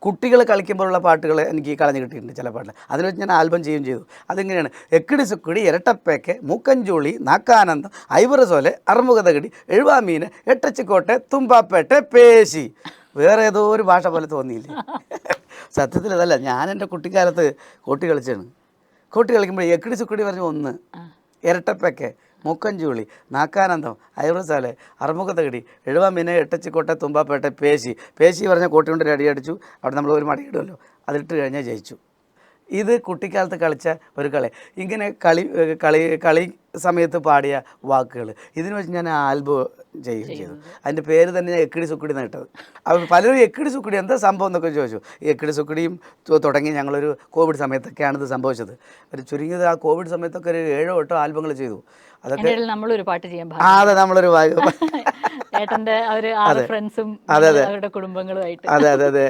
കുട്ടികൾ കളിക്കുമ്പോഴുള്ള പാട്ടുകൾ എനിക്ക് കളഞ്ഞു കിട്ടിയിട്ടുണ്ട് ചില പാട്ടുകൾ. അതിൽ വെച്ച് ഞാൻ ആൽബം ചെയ്യുകയും ചെയ്തു. അതിങ്ങനെയാണ്: എക്കിടി സുക്കുടി ഇരട്ടപ്പേക്ക് മൂക്കഞ്ചോളി നാക്കാനന്ദം ഐവറസോലെ അറുമുഖതകടി എഴുവാമീന് എട്ടച്ചിക്കോട്ടെ തുമ്പാപ്പേട്ടെ പേശി. വേറെ ഏതോ ഒരു ഭാഷ പോലെ തോന്നിയില്ലേ? സത്യത്തിൽ അതല്ല, ഞാൻ എൻ്റെ കുട്ടിക്കാലത്ത് കോട്ടി കളിച്ചാണ്. കോട്ടി കളിക്കുമ്പോൾ എക്കിടി സുക്കുടി പറഞ്ഞു ഒന്ന്, ഇരട്ടപ്പേക്ക് മൂക്കഞ്ചൂളി നാക്കാനന്ദം ഐവറസാലെ അറുമുഖതകടി എഴുവാമീന് എട്ടച്ചിക്കോട്ടെ തുമ്പാപ്പേട്ടെ പേശി. പേശി പറഞ്ഞ കോട്ടി കൊണ്ട് ഒരു അടി അടിച്ചു. അവിടെ നമ്മൾ ഒരു മടി ഇടുമല്ലോ, അതിട്ട് കഴിഞ്ഞാൽ ജയിച്ചു. ഇത് കുട്ടിക്കാലത്ത് കളിച്ച ഒരു കളി. ഇങ്ങനെ കളി സമയത്ത് പാടിയ വാക്കുകൾ ഇതിന് വെച്ച് ഞാൻ ആൽബം ചെയ്യുകയും ചെയ്തു. അതിൻ്റെ പേര് തന്നെ ഞാൻ എക്കിടി സുക്കുടി എന്ന് ഇട്ടത്. അപ്പോൾ പലരും എക്കിടി സുക്കുടി എന്താ സംഭവം എന്നൊക്കെ ചോദിച്ചു. ഈ എക്കിടി സുക്കുടിയും തുടങ്ങി ഞങ്ങളൊരു കോവിഡ് സമയത്തൊക്കെയാണ് ഇത് സംഭവിച്ചത്. ഒരു ചുരുങ്ങിയത് ആ കോവിഡ് സമയത്തൊക്കെ ഒരു 7 8 ആൽബങ്ങൾ ചെയ്തു. അതൊക്കെ നമ്മളൊരു പാട്ട് ചെയ്യാൻ അതെ, നമ്മളൊരു ഏട്ടൻ്റെ അവർ 6 ഫ്രണ്ട്സും അവരുടെ കുടുംബങ്ങളുമായിട്ട്. അതെ അതെ അതെ